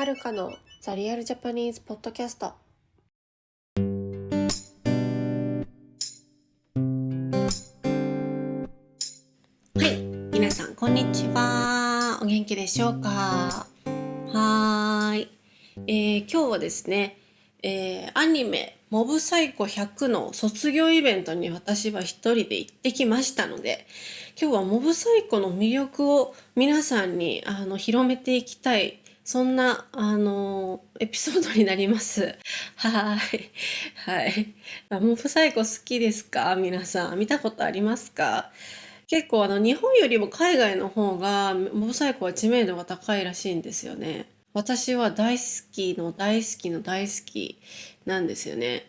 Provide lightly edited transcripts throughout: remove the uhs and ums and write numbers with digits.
はるかのザリアルジャパニーズポッドキャスト。はい、皆さんこんにちは。お元気でしょうか？はーい、今日はですね、アニメモブサイコ100の卒業イベントに私は一人で行ってきましたので、今日はモブサイコの魅力を皆さんに広めていきたい、そんなエピソードになります。はーい。はい。モブサイコ好きですか？皆さん見たことありますか？結構日本よりも海外の方がモブサイコは知名度が高いらしいんですよね。私は大好きの大好きの大好きなんですよね。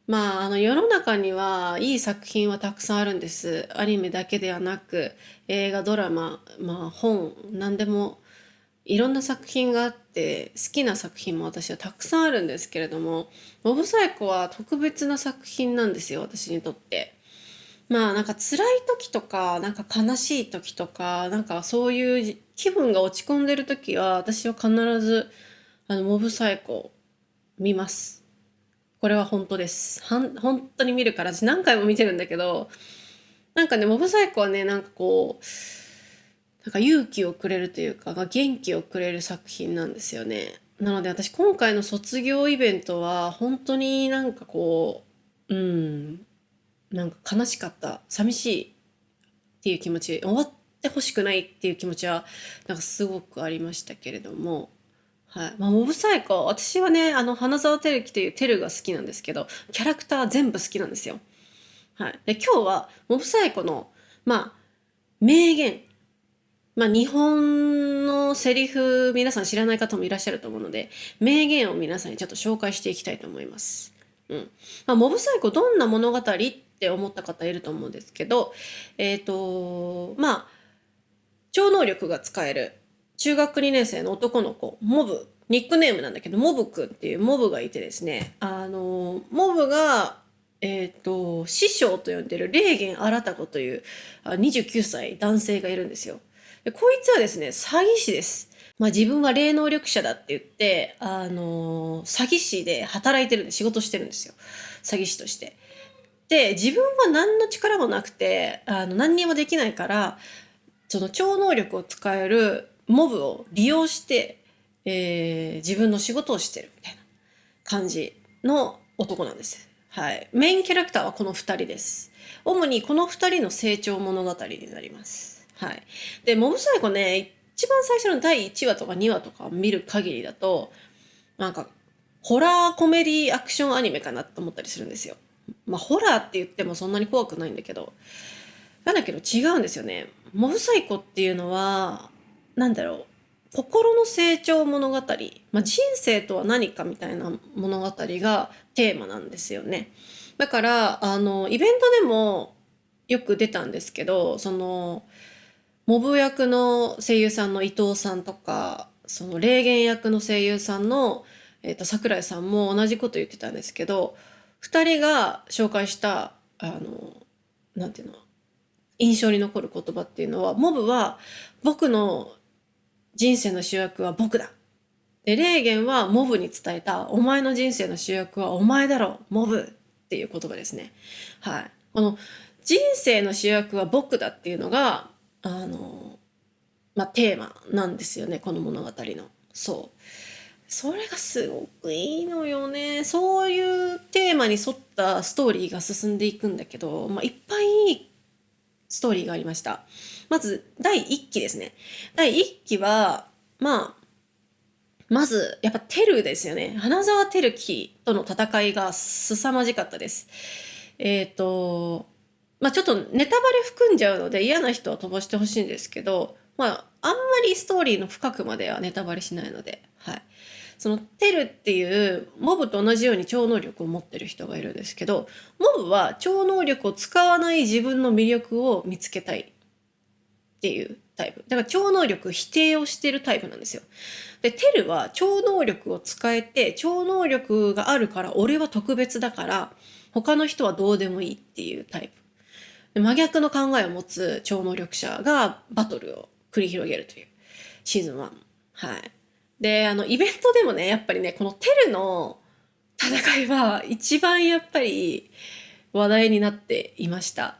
世の中にはいい作品はたくさんあるんです。アニメだけではなく、映画、ドラマ、本、何でもいろんな作品があって、好きな作品も私はたくさんあるんですけれども、モブサイコは特別な作品なんですよ、私にとって。辛い時とか、悲しい時とか、そういう気分が落ち込んでる時は、私は必ず、モブサイコ見ます。これは本当です。本当に見るから、私何回も見てるんだけど、モブサイコはね、勇気をくれるというか、元気をくれる作品なんですよね。なので私今回の卒業イベントは、本当に悲しかった。寂しいっていう気持ち、終わってほしくないっていう気持ちはすごくありましたけれども、はい。モブサイコ、私はね、花澤照樹というテルが好きなんですけど、キャラクター全部好きなんですよ。はい。で、今日はモブサイコの、名言、日本のセリフ、皆さん知らない方もいらっしゃると思うので、名言を皆さんにちょっと紹介していきたいと思います。うん。モブサイコどんな物語って思った方いると思うんですけど、超能力が使える中学2年生の男の子、モブ、ニックネームなんだけど、モブくんっていうモブがいてですね、モブが、師匠と呼んでるレーゲン・アラタコという29歳男性がいるんですよ。でこいつはですね、詐欺師です。自分は霊能力者だって言って、詐欺師で働いてるんで仕事してるんですよ。詐欺師として。で、自分は何の力もなくて、何にもできないから、その超能力を使えるモブを利用して、自分の仕事をしてるみたいな感じの男なんです。はい。メインキャラクターはこの二人です。主にこの二人の成長物語になります。はい。で、モブサイコね、一番最初の第1話とか2話とかを見る限りだと、ホラーコメディアクションアニメかなと思ったりするんですよ。ホラーって言ってもそんなに怖くないんだけど、だけど違うんですよね。モブサイコっていうのは、心の成長物語、人生とは何かみたいな物語がテーマなんですよね。だから、イベントでもよく出たんですけど、モブ役の声優さんの伊藤さんとか、その霊言役の声優さんの、桜井さんも同じこと言ってたんですけど、二人が紹介した、なんていうの、印象に残る言葉っていうのは、モブは僕の人生の主役は僕だ。で、レーゲンはモブに伝えた、お前の人生の主役はお前だろ、モブっていう言葉ですね。はい。この人生の主役は僕だっていうのが、テーマなんですよね、この物語の。そう。それがすごくいいのよね。そういうテーマに沿ったストーリーが進んでいくんだけど、いっぱいいいストーリーがありました。まず、第1期ですね。第1期は、まず、やっぱテルですよね。花沢照樹との戦いが凄まじかったです。ちょっとネタバレ含んじゃうので嫌な人は飛ばしてほしいんですけど、あんまりストーリーの深くまではネタバレしないので、はい。そのテルっていうモブと同じように超能力を持ってる人がいるんですけど、モブは超能力を使わない自分の魅力を見つけたいっていうタイプ。だから超能力否定をしてるタイプなんですよ。で、テルは超能力を使えて、超能力があるから俺は特別だから、他の人はどうでもいいっていうタイプ。で真逆の考えを持つ超能力者がバトルを繰り広げるというシーズン1。はい。で、イベントでもね、やっぱりね、このテルの戦いは一番やっぱり話題になっていました。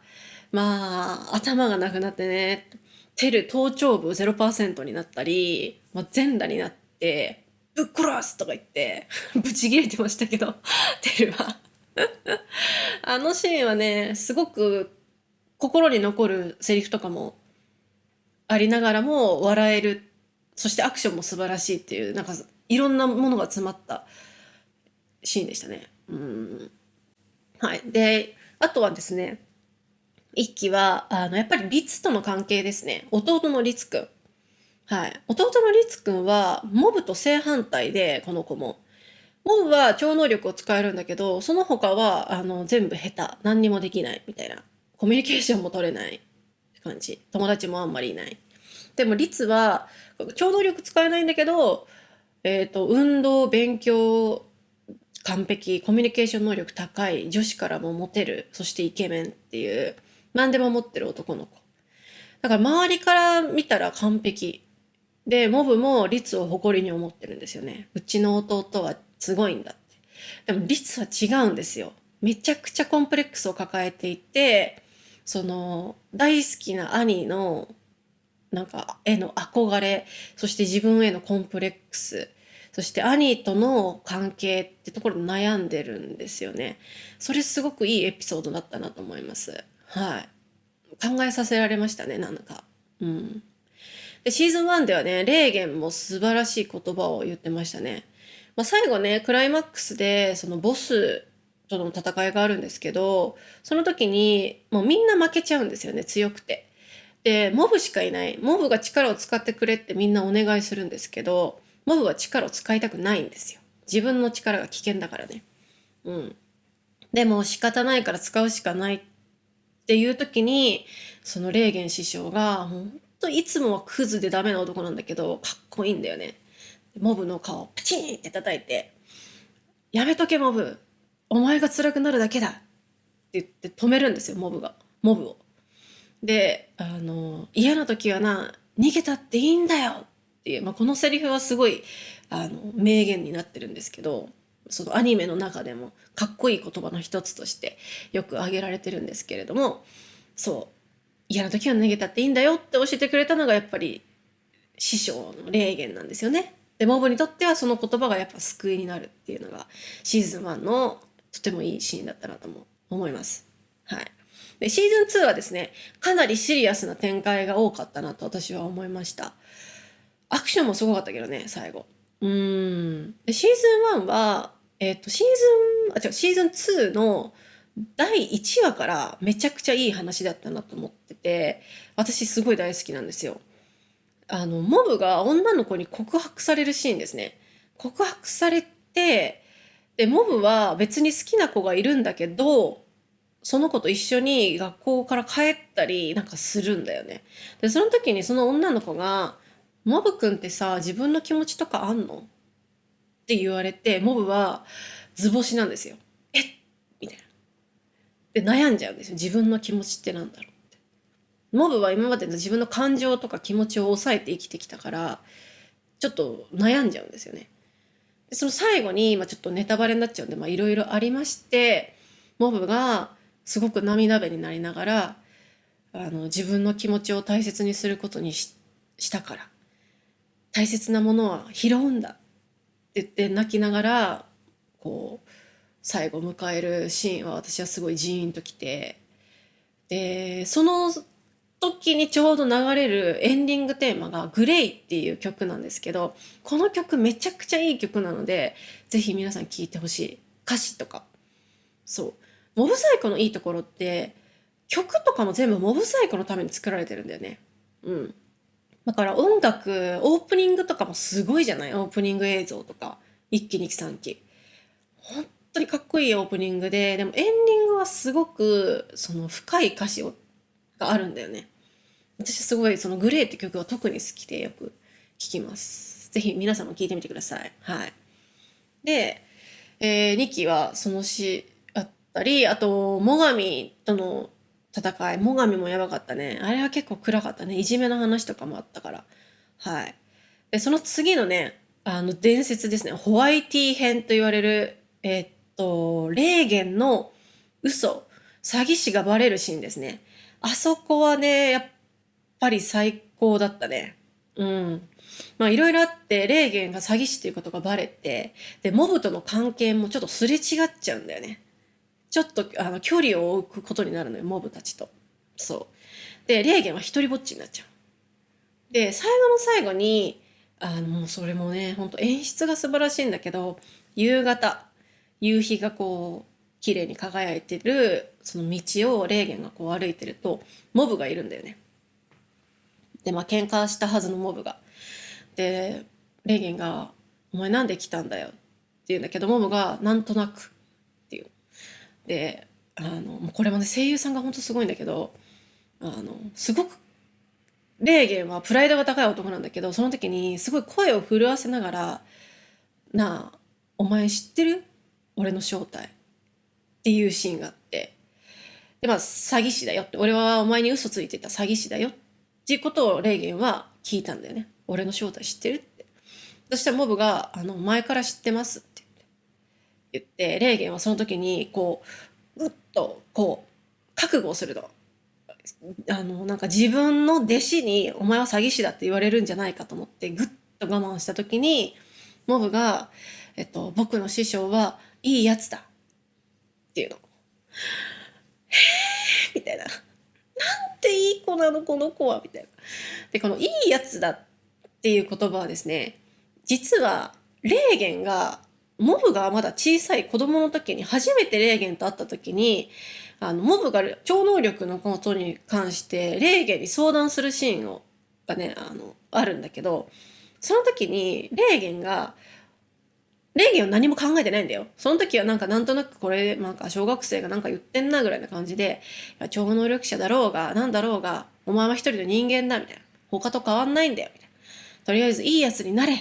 まあ、頭がなくなってね、テル頭頂部0%になったり、まあ、全裸になって、ぶっ殺すとか言って、ブチ切れてましたけど、テルは。あのシーンはね、すごく心に残るセリフとかもありながらも笑える。そしてアクションも素晴らしいっていう、なんかいろんなものが詰まったシーンでしたね。うん。はい。で、あとはですね、一期は、やっぱりリツとの関係ですね。弟のリツくん。はい。弟のリツくんは、モブと正反対で、この子も。モブは超能力を使えるんだけど、その他は、全部下手。何にもできない。みたいな。コミュニケーションも取れない。感じ。友達もあんまりいない。でも、リツは、超能力使えないんだけど、運動、勉強、完璧、コミュニケーション能力高い、女子からもモテる、そしてイケメンっていう、何でも持ってる男の子。だから周りから見たら完璧。で、モブもリツを誇りに思ってるんですよね。うちの弟はすごいんだって。でもリツは違うんですよ。めちゃくちゃコンプレックスを抱えていて、大好きな兄のなんかへの憧れ、そして自分へのコンプレックス、そして兄との関係ってところで悩んでるんですよね。それすごくいいエピソードだったなと思います。はい。考えさせられましたね、なんか。うん。で、シーズン1ではね、レーゲンも素晴らしい言葉を言ってましたね。まあ、最後ね、クライマックスで、そのボスとの戦いがあるんですけど、その時に、もうみんな負けちゃうんですよね、強くて。で、モブしかいない。モブが力を使ってくれってみんなお願いするんですけど、モブは力を使いたくないんですよ。自分の力が危険だからね。うん。でも仕方ないから使うしかないっていう時に、そのレーゲン師匠が、ほんといつもはクズでダメな男なんだけど、かっこいいんだよね。モブの顔をパチンって叩いて、やめとけモブ。お前が辛くなるだけだって言って止めるんですよ、モブが。モブを。で、嫌な時はな、逃げたっていいんだよっていう、まあ、このセリフはすごい、名言になってるんですけど、そのアニメの中でもかっこいい言葉の一つとしてよく挙げられてるんですけれども、そう、嫌な時は逃げたっていいんだよって教えてくれたのがやっぱり師匠の霊言なんですよね。で、モブにとってはその言葉がやっぱ救いになるっていうのがシーズン1のとてもいいシーンだったなとも思います。はい。で、シーズン2はですね、かなりシリアスな展開が多かったなと私は思いました。アクションもすごかったけどね、最後。で、シーズン1は、シーズン2の第1話からめちゃくちゃいい話だったなと思ってて、私すごい大好きなんですよ。モブが女の子に告白されるシーンですね。告白されて、で、モブは別に好きな子がいるんだけど、その子と一緒に学校から帰ったりなんかするんだよね。で、その時にその女の子が、モブくんってさ、自分の気持ちとかあんのって言われて、モブは図星なんですよ。えっみたいな。で、悩んじゃうんですよ。自分の気持ちってなんだろう。モブは今までの自分の感情とか気持ちを抑えて生きてきたから、ちょっと悩んじゃうんですよね。でその最後に、ちょっとネタバレになっちゃうんで、いろいろありまして、モブがすごく涙目になりながら、自分の気持ちを大切にすることにしたから、大切なものは拾うんだって言って泣きながら、こう、最後迎えるシーンは私はすごいジーンときて、で、その時にちょうど流れるエンディングテーマがグレイっていう曲なんですけど、この曲めちゃくちゃいい曲なので、ぜひ皆さん聴いてほしい。歌詞とか。そう。モブサイコのいいところって、曲とかも全部モブサイコのために作られてるんだよね。うん。だから音楽、オープニングとかもすごいじゃない？オープニング映像とか。一期、二期、三期。本当にかっこいいオープニングで、でもエンディングはすごく、深い歌詞があるんだよね。私すごいそのグレーって曲が特に好きでよく聴きます。ぜひ皆さんも聴いてみてください。はい。で、2期はその詩あったり、あと、最上との戦い。最上もやばかったね。あれは結構暗かったね。いじめの話とかもあったから。はい。で、その次のね、伝説ですね。ホワイティ編と言われる、レーゲンの嘘、詐欺師がバレるシーンですね。あそこはね、やっぱり最高だったね。うん。まあいろいろあって、レーゲンが詐欺師っていうことがバレて、で、モブとの関係もちょっとすれ違っちゃうんだよね。ちょっと距離を置くことになるのよ、モブたちと。そう。で、レーゲンは一人ぼっちになっちゃう。で、最後の最後に、もうそれもね、ほんと演出が素晴らしいんだけど、夕方、夕日がこう、綺麗に輝いてる、その道をレーゲンがこう歩いてると、モブがいるんだよね。で、まあ喧嘩したはずのモブが。で、レーゲンが、お前なんで来たんだよって言うんだけど、モブが、なんとなくっていう。で、もうこれもね、声優さんがほんとすごいんだけど、すごく、レーゲンはプライドが高い男なんだけど、その時にすごい声を震わせながら、なあ、お前知ってる俺の正体っていうシーンがあって、で、まあ、詐欺師だよって、俺はお前に嘘ついてた詐欺師だよっていうことをレーゲンは聞いたんだよね。俺の正体知ってるって。そしたらモブが、前から知ってますって言って、レーゲンはその時に、こう、ぐっと、こう、覚悟をするの。なんか自分の弟子に、お前は詐欺師だって言われるんじゃないかと思って、ぐっと我慢した時に、モブが、僕の師匠はいいやつだっていうの。みたいな。っていい子なの、この子は、みたいな。で、このいいやつだっていう言葉はですね、実は、レーゲンが、モブがまだ小さい子供の時に、初めてレーゲンと会った時に、モブが超能力のことに関して、レーゲンに相談するシーンがね、あるんだけど、その時に、レーゲンは何も考えてないんだよ。その時はなんかなんとなくこれ、なんか小学生がなんか言ってんなぐらいな感じで、いや超能力者だろうが、なんだろうが、お前は一人の人間だ、みたいな。他と変わんないんだよ、みたいな。とりあえずいいやつになれっ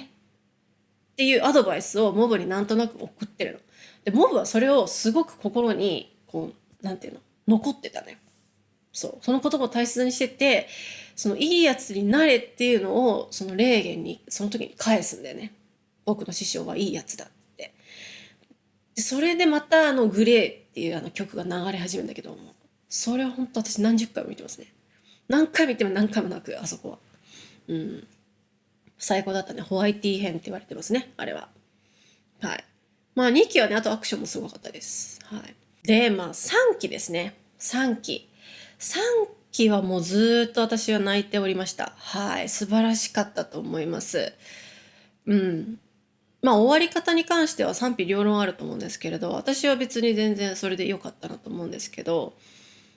ていうアドバイスをモブになんとなく送ってるの。で、モブはそれをすごく心に、こう、なんていうの、残ってたのよ。そう。その言葉を大切にしてて、そのいいやつになれっていうのを、そのレーゲンに、その時に返すんだよね。僕の師匠はいいやつだって。で、それでまたグレーっていう曲が流れ始めるんだけども、それは本当私何十回も見てますね。何回見ても何回も泣く、あそこは。うん。最高だったね。ホワイティ編って言われてますね、あれは。はい。まあ2期はね、あとアクションもすごかったです。はい。で、まあ3期ですね。3期。3期はもうずーっと私は泣いておりました。はい。素晴らしかったと思います。うん。まあ終わり方に関しては賛否両論あると思うんですけれど、私は別に全然それで良かったなと思うんですけど、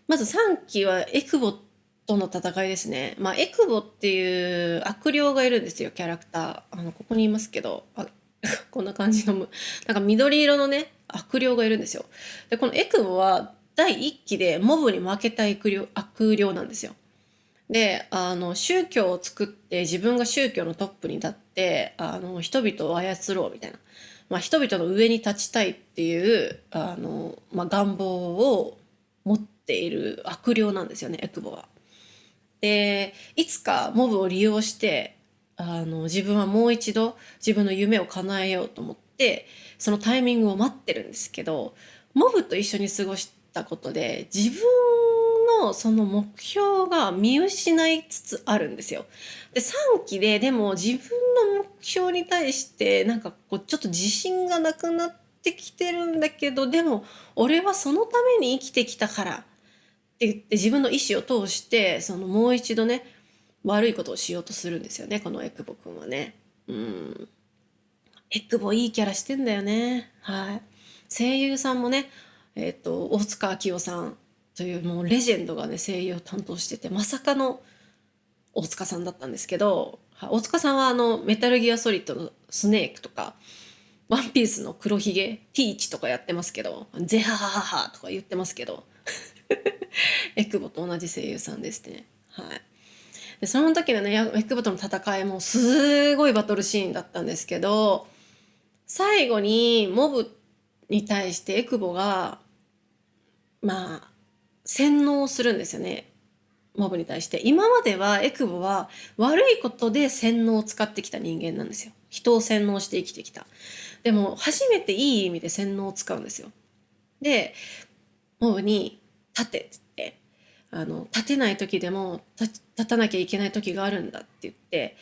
まず3期はエクボとの戦いですね。まあエクボっていう悪霊がいるんですよ、キャラクター。ここにいますけど、こんな感じのなんか緑色のね、悪霊がいるんですよ。で、このエクボは第1期でモブに負けた悪霊なんですよ。で、宗教を作って自分が宗教のトップに立って、人々を操ろうみたいな。まあ、人々の上に立ちたいっていう、まあ、願望を持っている悪霊なんですよね、エクボは。で、いつかモブを利用して、自分はもう一度自分の夢を叶えようと思って、そのタイミングを待ってるんですけど、モブと一緒に過ごしたことで、自分のその目標が見失いつつあるんですよ。で、3期ででも自分の目標に対してなんかこうちょっと自信がなくなってきてるんだけど、でも俺はそのために生きてきたからって言って自分の意思を通してそのもう一度ね、悪いことをしようとするんですよね、このエクボくんはね。うん。エクボいいキャラしてんだよね。はい。声優さんもね、大塚明夫さんというもうレジェンドがね、声優を担当してて、まさかの大塚さんだったんですけど、はい、大塚さんはメタルギアソリッドのスネークとか、ワンピースの黒ひげ、ティーチとかやってますけど、ゼハハハハとか言ってますけど、エクボと同じ声優さんですね。はい。で、その時のね、エクボとの戦いもすごいバトルシーンだったんですけど、最後にモブに対してエクボが、まあ、洗脳するんですよね。モブに対して。今まではエクボは悪いことで洗脳を使ってきた人間なんですよ。人を洗脳して生きてきた。でも初めていい意味で洗脳を使うんですよ。でモブに立てって言って立てない時でも立たなきゃいけない時があるんだって言って、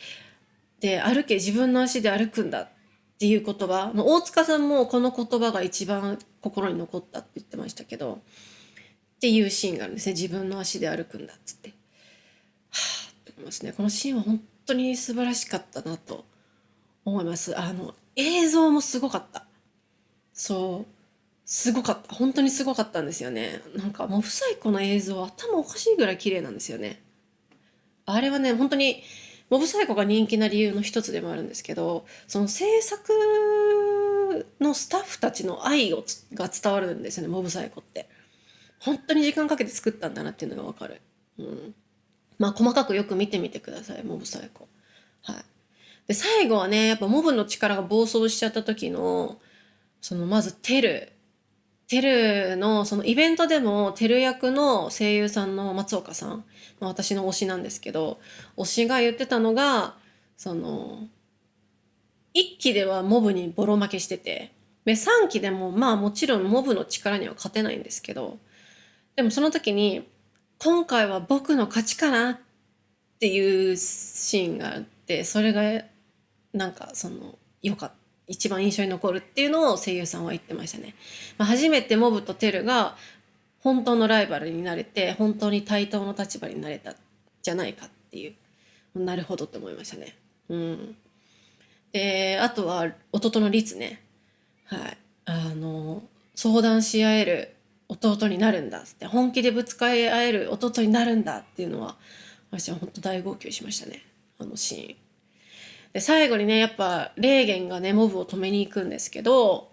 で歩け、自分の足で歩くんだっていう言葉、大塚さんもこの言葉が一番心に残ったって言ってましたけど、っていうシーンがあるんですね。自分の足で歩くんだっつって、はあって思いますね。このシーンは本当に素晴らしかったなと思います。映像もすごかった。そう、すごかった。本当にすごかったんですよね。なんかモブサイコの映像、頭おかしいぐらい綺麗なんですよね。あれはね、本当にモブサイコが人気な理由の一つでもあるんですけど、その制作のスタッフたちの愛が伝わるんですよね、モブサイコって。本当に時間かけて作ったんだなっていうのがわかる。うん。まあ細かくよく見てみてください、モブサイコ。はい。で、最後はね、やっぱモブの力が暴走しちゃった時の、まずテルの、そのイベントでもテル役の声優さんの松岡さん、私の推しなんですけど、推しが言ってたのが、その、1期ではモブにボロ負けしてて、で、3期でもまあもちろんモブの力には勝てないんですけど、でもその時に、今回は僕の勝ちかなっていうシーンがあって、それがなんかよかった。一番印象に残るっていうのを声優さんは言ってましたね。初めてモブとテルが本当のライバルになれて、本当に対等の立場になれたじゃないかっていう。なるほどって思いましたね。うん。で、あとは弟の律ね。はい。相談し合える弟になるんだって、本気でぶつかり合える弟になるんだっていうのは、私は本当大号泣しましたね。あのシーン。で、最後にね、やっぱ、レーゲンがね、モブを止めに行くんですけど、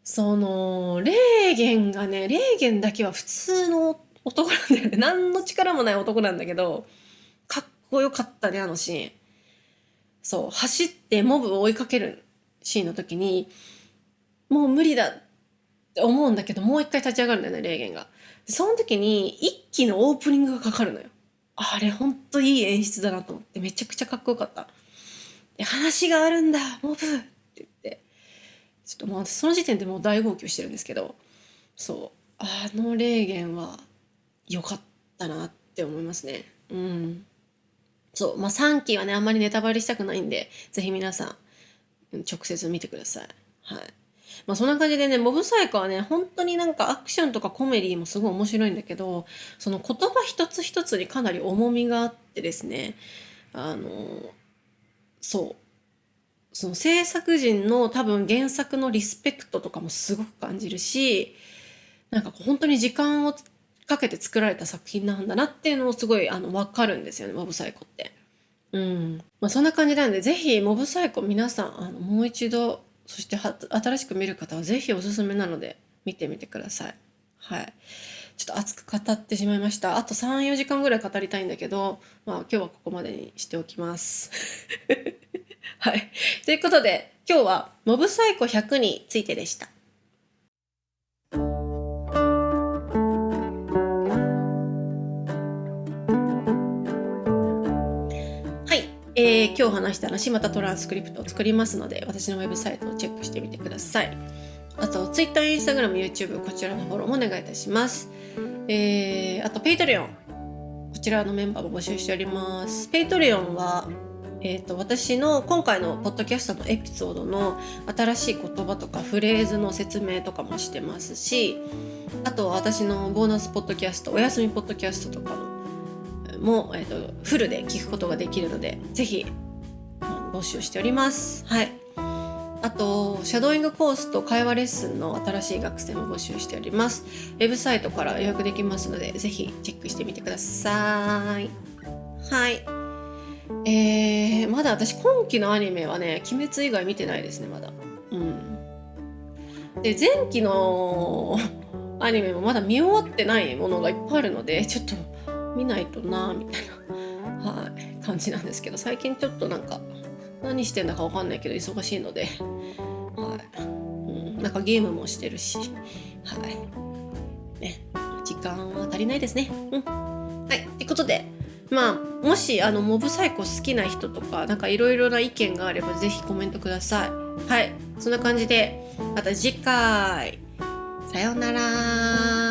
レーゲンがね、レーゲンだけは普通の男なんだよね。何の力もない男なんだけど、かっこよかったね、あのシーン。そう、走ってモブを追いかけるシーンの時に、もう無理だって思うんだけど、もう一回立ち上がるんだよね、レーゲンが。その時に、一気のオープニングがかかるのよ。あれ、ほんといい演出だなと思って、めちゃくちゃかっこよかった。で、話があるんだ、モブって言って、ちょっともうその時点でもう大号泣してるんですけど、そう、あの霊言は良かったなって思いますね。うん。そう、まあ3期はね、あんまりネタバレしたくないんで、ぜひ皆さん、直接見てください。はい。まあそんな感じでね、モブサイコはね、本当になんかアクションとかコメディもすごい面白いんだけど、その言葉一つ一つにかなり重みがあってですね、あの、そう、その制作陣の多分原作のリスペクトとかもすごく感じるし、なんか本当に時間をかけて作られた作品なんだなっていうのをすごい分かるんですよね、モブサイコって。うん。まあそんな感じなんで、ぜひモブサイコ皆さんもう一度、そして新しく見る方はぜひおすすめなので見てみてください。はい。ちょっと熱く語ってしまいました。あと3、4時間ぐらい語りたいんだけど、まあ今日はここまでにしておきます。はい。ということで、今日はモブサイコ100についてでした。はい。今日話した話、またトランスクリプトを作りますので、私のウェブサイトをチェックしてみてください。あと、Twitter、Instagram、YouTube、こちらのフォローもお願いいたします。あと、Patreon。こちらのメンバーも募集しております。Patreon は、私の今回のポッドキャストのエピソードの新しい言葉とかフレーズの説明とかもしてますし、あと私のボーナスポッドキャスト、お休みポッドキャストとかも、フルで聞くことができるので、ぜひ募集しております。はい。あと、シャドーイングコースと会話レッスンの新しい学生も募集しております。ウェブサイトから予約できますので、ぜひチェックしてみてください。はい。まだ私今期のアニメはね、鬼滅以外見てないですね、まだ。うん。で、前期のアニメもまだ見終わってないものがいっぱいあるので、ちょっと見ないとなみたいな、はい、感じなんですけど、最近ちょっとなんか、何してんだかわかんないけど忙しいので、はい。なんかゲームもしてるし、はい。ね、時間は足りないですね。はい。ってことことで、もしモブサイコ好きな人とかなんかいろいろな意見があればぜひコメントください。はい、そんな感じでまた次回さようなら。